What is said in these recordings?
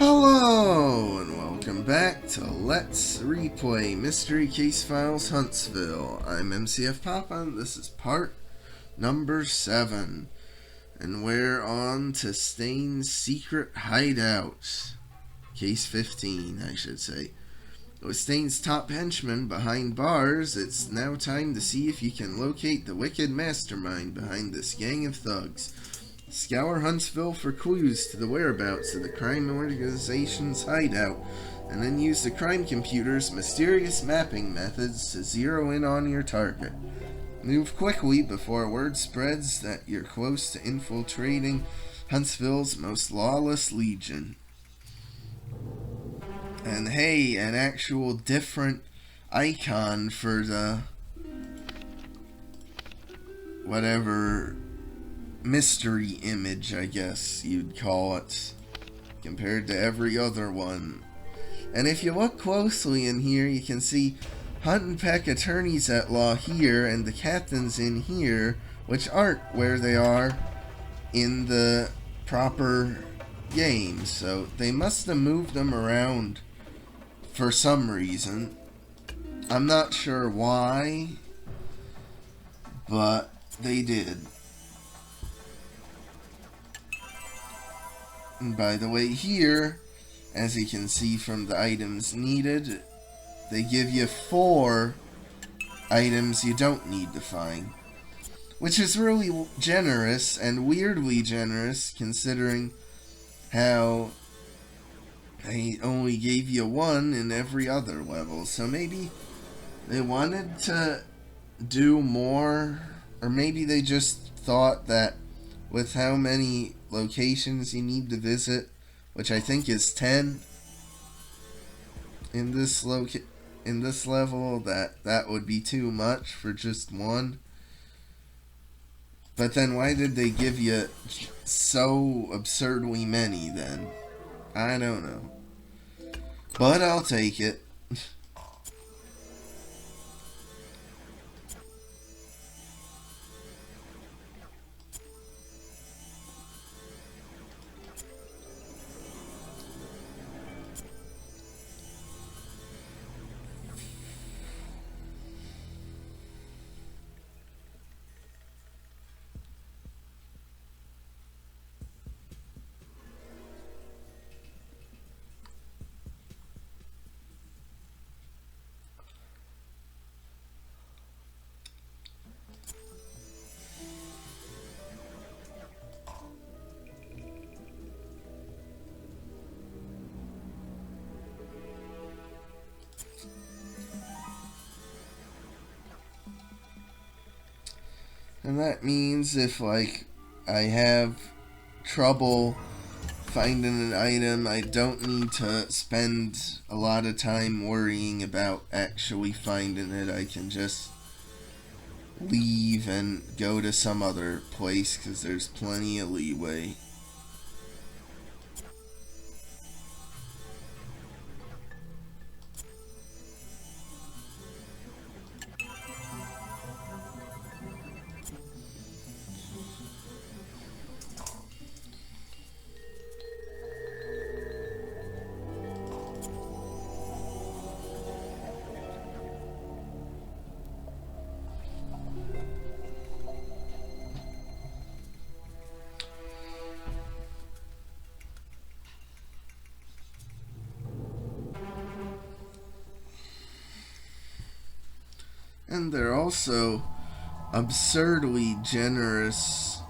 Hello, and welcome back to Let's Replay Mystery Case Files Huntsville. I'm MCFPapa, and this is part number 7. And we're on to S.T.A.I.N's secret hideout. Case 15, I should say. With S.T.A.I.N's top henchman behind bars, it's now time to see if you can locate the wicked mastermind behind this gang of thugs. Scour Huntsville for clues to the whereabouts of the crime organization's hideout, and then use the crime computer's mysterious mapping methods to zero in on your target. Move quickly before word spreads that you're close to infiltrating Huntsville's most lawless legion. And hey, an actual different icon for the whatever mystery image, I guess you'd call it, compared to every other one. And if you look closely in here, you can see Hunt and Peck attorneys at law here and the captains in here, which aren't where they are in the proper game. So they must have moved them around for some reason. I'm not sure why, but they did. And by the way, here, as you can see from the items needed, they give you 4 items you don't need to find. Which is really generous, and weirdly generous, considering how they only gave you 1 in every other level. So maybe they wanted to do more, or maybe they just thought that with how many locations you need to visit, which I think is 10 in this level, that would be too much for just 1. But then why did they give you so absurdly many then? I don't know. But I'll take it. And that means if, like, I have trouble finding an item, I don't need to spend a lot of time worrying about actually finding it. I can just leave and go to some other place, because there's plenty of leeway. And they're also absurdly generous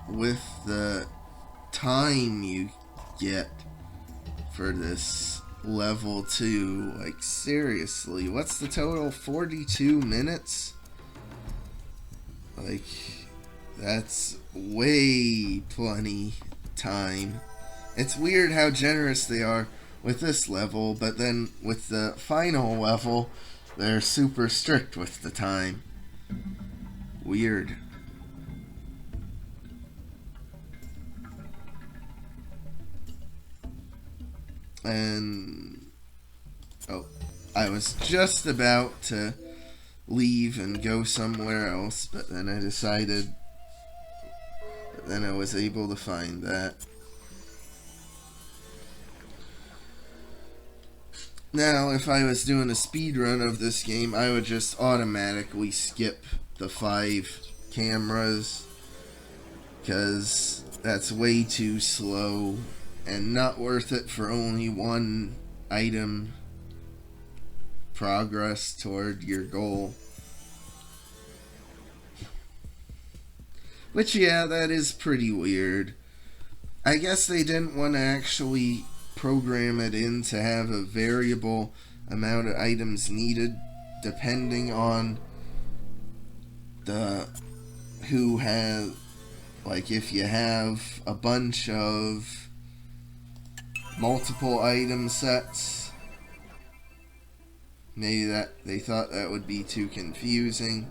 with the time you get for this level 2. Like, seriously, what's the total? 42 minutes? Like, that's way plenty time. It's weird how generous they are with this level, but then with the final level, they're super strict with the time. Weird. And oh, I was just about to leave and go somewhere else, but then I decided, then I was able to find that. Now, if I was doing a speed run of this game, I would just automatically skip the 5 cameras, because that's way too slow and not worth it for only 1 item progress toward your goal. Which, yeah, that is pretty weird. I guess they didn't want to actually program it in to have a variable amount of items needed depending on the who has, like, if you have a bunch of multiple item sets, maybe that they thought that would be too confusing.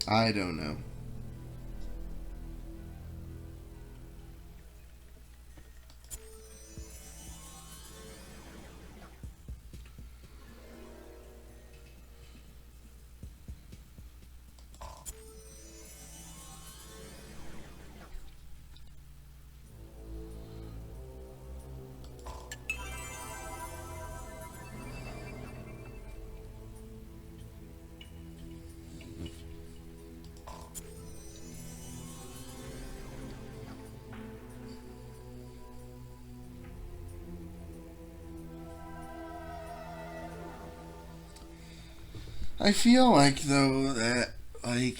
I don't know. I feel like, though, that, like,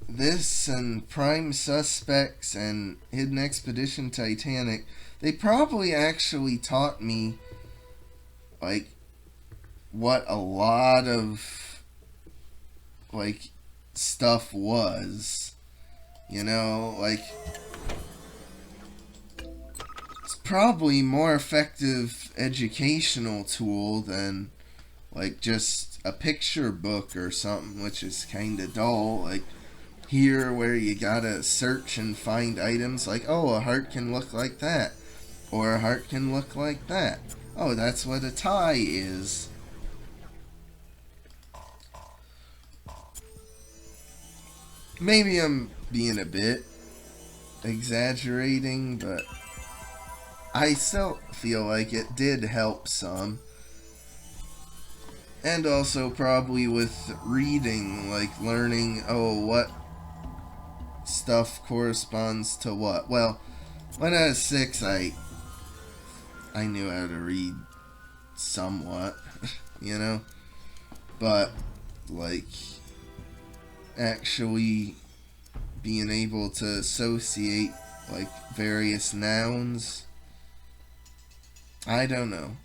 this and Prime Suspects and Hidden Expedition Titanic, they probably actually taught me, like, what a lot of, like, stuff was. You know, like, it's probably more effective educational tool than, like, just a picture book or something, which is kind of dull. Like, here, where you gotta search and find items, like, oh, a heart can look like that, or a heart can look like that. Oh, that's what a tie is. Maybe I'm being a bit exaggerating, but I still feel like it did help some. And also probably with reading, like learning, oh, what stuff corresponds to what. Well, when I was 6, I knew how to read somewhat, you know? But, like, actually being able to associate, like, various nouns, I don't know.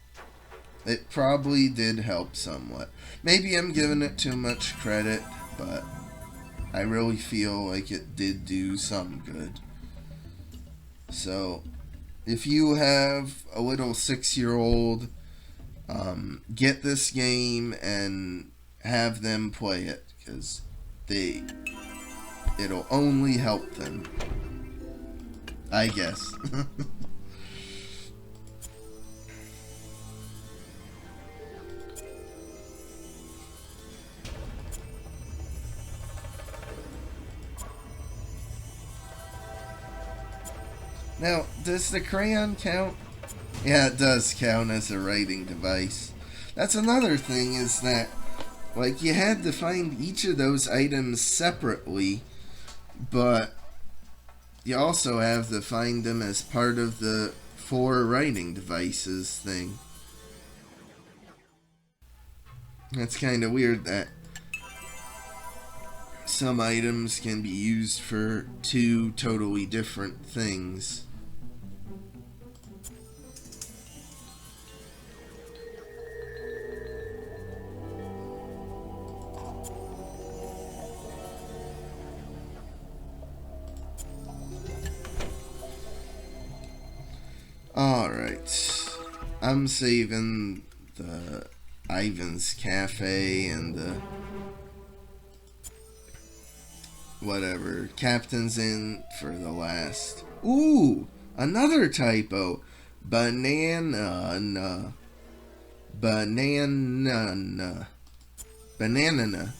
It probably did help somewhat. Maybe I'm giving it too much credit, but I really feel like it did do some good. So, if you have a little 6-year-old, get this game and have them play it, because it'll only help them, I guess. Now, does the crayon count? Yeah, it does count as a writing device. That's another thing, is that, like, you had to find each of those items separately, but you also have to find them as part of the 4 writing devices thing. That's kind of weird that some items can be used for 2 totally different things. Alright. I'm saving the Ivan's Cafe and the whatever Captain's Inn for the last. Ooh! Another typo. Banana. Banana. Banana.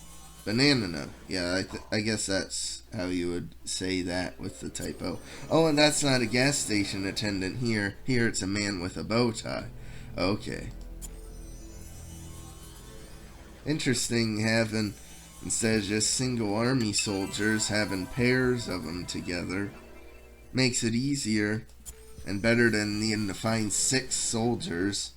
Banana. Yeah, I guess that's how you would say that with the typo. Oh, and that's not a gas station attendant here. Here it's a man with a bow tie. Okay. Interesting having, instead of just single army soldiers, having pairs of them together. Makes it easier and better than needing to find 6 soldiers.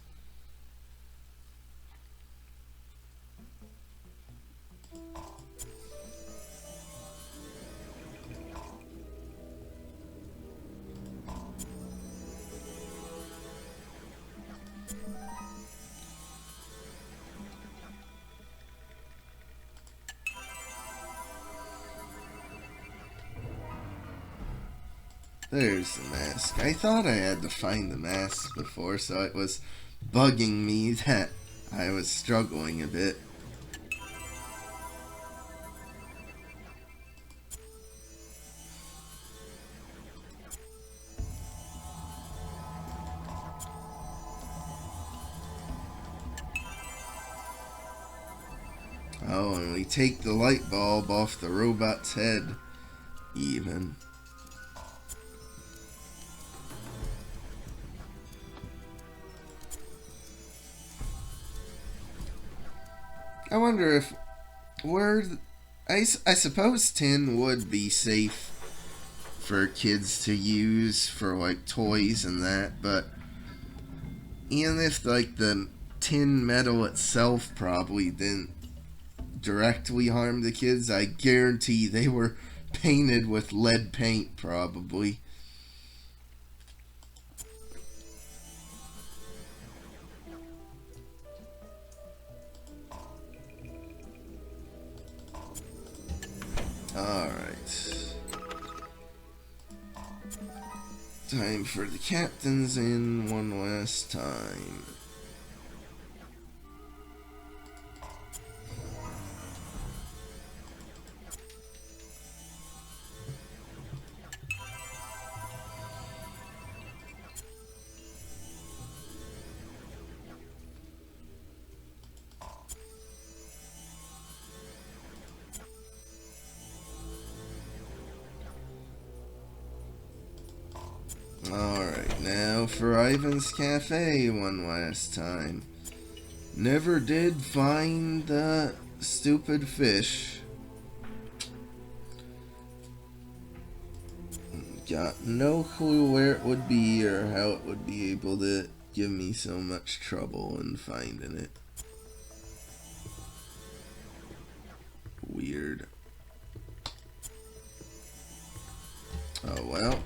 There's the mask. I thought I had to find the mask before, so it was bugging me that I was struggling a bit. Oh, and we take the light bulb off the robot's head, even. I wonder if I suppose tin would be safe for kids to use for like toys and that, but even if like the tin metal itself probably didn't directly harm the kids, I guarantee they were painted with lead paint probably. Alright. Time for the captains in one last time. Alright, now for Ivan's Cafe one last time. Never did find the stupid fish. Got no clue where it would be or how it would be able to give me so much trouble in finding it. Weird. Oh well.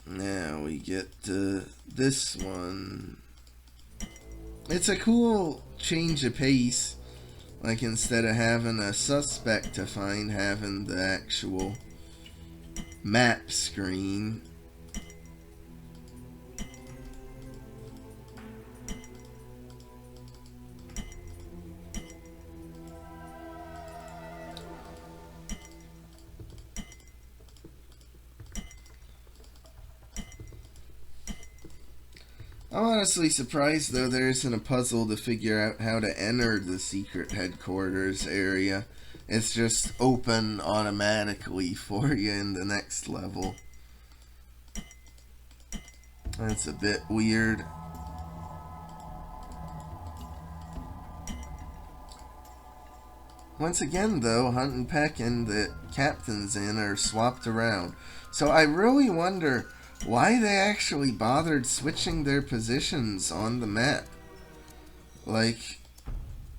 Now we get to this one. It's a cool change of pace. Like instead of having a suspect to find, having the actual map screen. I'm honestly surprised, though, there isn't a puzzle to figure out how to enter the secret headquarters area. It's just open automatically for you in the next level. That's a bit weird. Once again, though, Hunt and Peck and the Captain's Inn are swapped around. So I really wonder why they actually bothered switching their positions on the map. Like,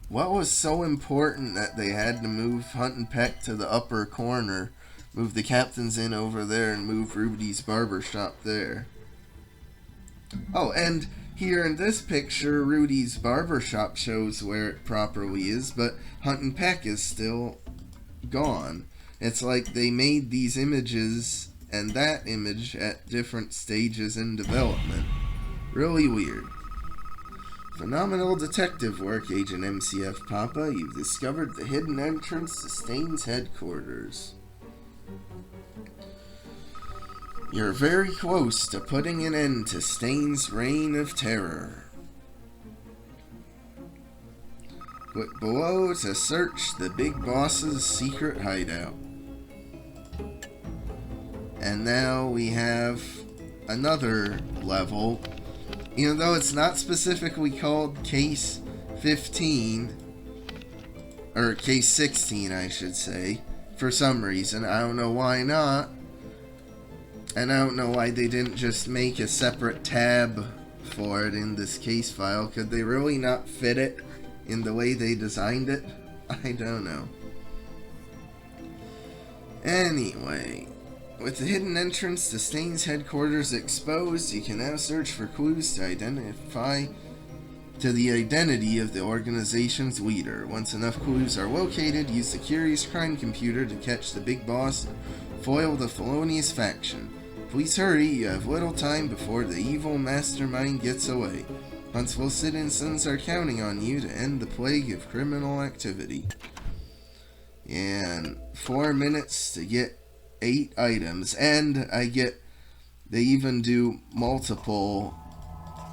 what was so important that they had to move Hunt and Peck to the upper corner, move the Captain's Inn over there, and move Rudy's barbershop there? Oh, and here in this picture, Rudy's barbershop shows where it properly is, but Hunt and Peck is still gone. It's like they made these images and that image at different stages in development. Really weird. Phenomenal detective work, Agent MCFPapa. You've discovered the hidden entrance to S.T.A.I.N's headquarters. You're very close to putting an end to S.T.A.I.N's reign of terror. Click below to search the Big Boss's secret hideout. And now we have another level, even though it's not specifically called Case 15, or Case 16, I should say, for some reason. I don't know why not. And I don't know why they didn't just make a separate tab for it in this case file. Could they really not fit it in the way they designed it? I don't know. Anyway, with the hidden entrance to S.T.A.I.N's headquarters exposed, you can now search for clues to identify the identity of the organization's leader. Once enough clues are located, use the Curious Crime Computer to catch the big boss and foil the felonious faction. Please hurry, you have little time before the evil mastermind gets away. Huntsville citizens are counting on you to end the plague of criminal activity. And 4 minutes to get 8 items. And they even do multiple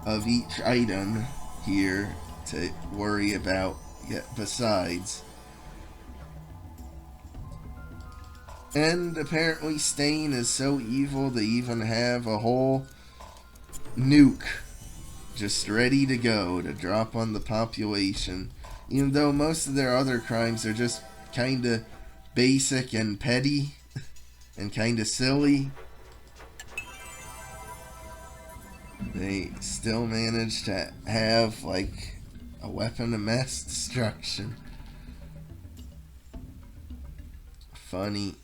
of each item here to worry about besides. And apparently S.T.A.I.N is so evil they even have a whole nuke just ready to go to drop on the population. Even though most of their other crimes are just kinda basic and petty and kinda silly, they still manage to have like a weapon of mass destruction. Funny.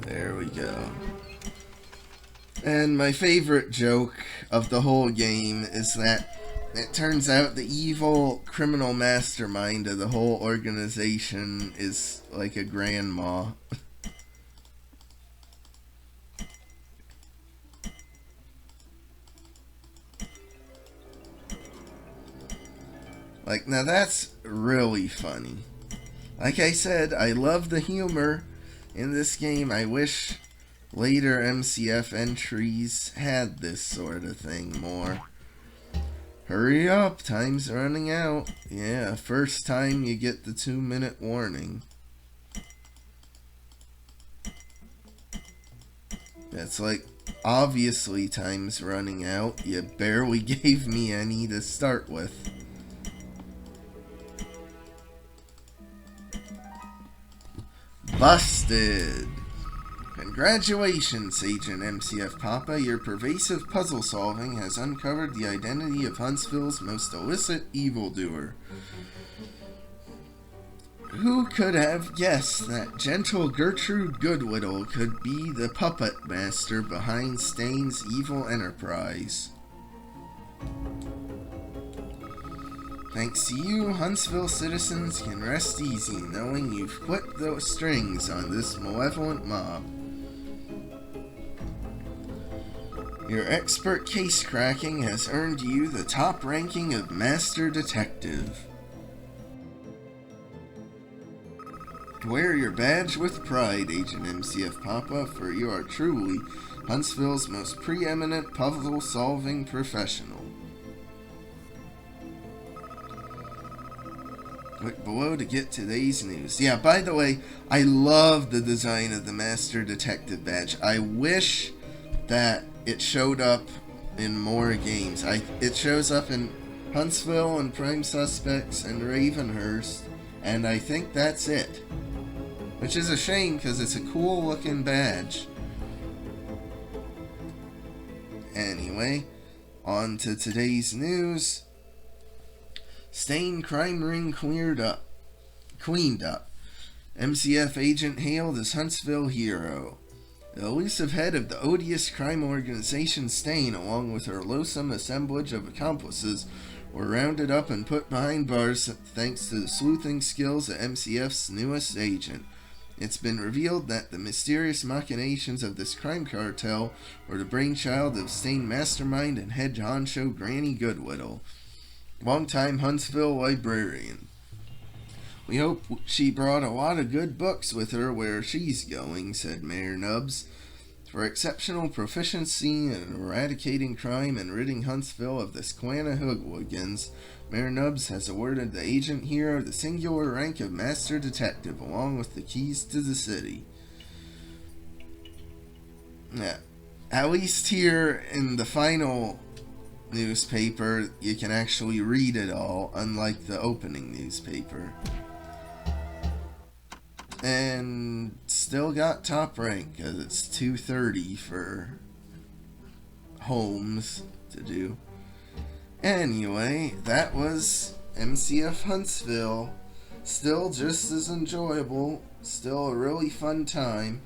There we go. And my favorite joke of the whole game is that it turns out the evil criminal mastermind of the whole organization is like a grandma. Like, now that's really funny. Like I said, I love the humor in this game. I wish later MCF entries had this sort of thing more. Hurry up, time's running out. Yeah, first time you get the 2-minute warning. That's like, obviously time's running out. You barely gave me any to start with. Busted! Congratulations, Agent MCFPapa. Your pervasive puzzle solving has uncovered the identity of Huntsville's most illicit evildoer. Who could have guessed that gentle Gertrude Goodwittle could be the puppet master behind S.T.A.I.N's evil enterprise? Thanks to you, Huntsville citizens can rest easy knowing you've clipped the strings on this malevolent mob. Your expert case cracking has earned you the top ranking of Master Detective. Wear your badge with pride, Agent MCFPapa, for you are truly Huntsville's most preeminent puzzle-solving professional. Click below to get today's news. Yeah, by the way, I love the design of the Master Detective badge. I wish that it showed up in more games. It shows up in Huntsville and Prime Suspects and Ravenhurst, and I think that's it. Which is a shame because it's a cool looking badge. Anyway, on to today's news. S.T.A.I.N crime ring cleaned up. MCF agent hailed as Huntsville hero. The elusive head of the odious crime organization S.T.A.I.N, along with her loathsome assemblage of accomplices, were rounded up and put behind bars thanks to the sleuthing skills of MCF's newest agent. It's been revealed that the mysterious machinations of this crime cartel were the brainchild of S.T.A.I.N mastermind and head honcho Granny Goodwittle, longtime Huntsville librarian. We hope she brought a lot of good books with her where she's going, said Mayor Nubbs. For exceptional proficiency in eradicating crime and ridding Huntsville of the Squanna hooligans, Mayor Nubbs has awarded the agent here the singular rank of Master Detective, along with the keys to the city. Yeah, at least here in the final newspaper, you can actually read it all, unlike the opening newspaper. And still got top rank, because it's 230 for Holmes to do. Anyway, that was MCF Huntsville. Still just as enjoyable. Still a really fun time.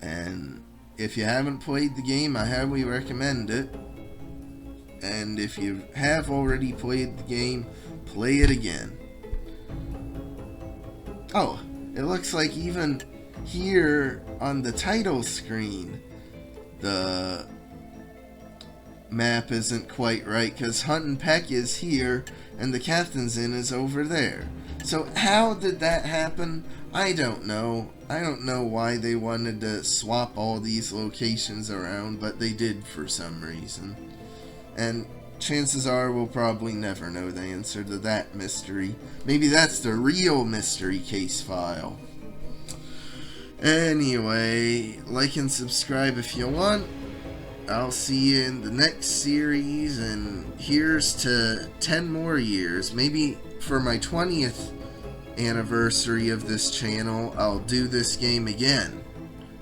And if you haven't played the game, I highly recommend it. And if you have already played the game, play it again. Oh, it looks like even here on the title screen, the map isn't quite right, because Hunt and Peck is here and the Captain's Inn is over there. So how did that happen? I don't know. I don't know why they wanted to swap all these locations around, but they did for some reason. And chances are we'll probably never know the answer to that mystery. Maybe that's the real mystery case file. Anyway, like and subscribe if you want. I'll see you in the next series, and here's to 10 more years. Maybe for my 20th anniversary of this channel, I'll do this game again.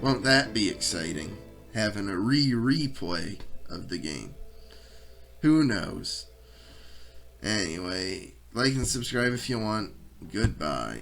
Won't that be exciting? Having a replay of the game. Who knows? Anyway, like and subscribe if you want. Goodbye.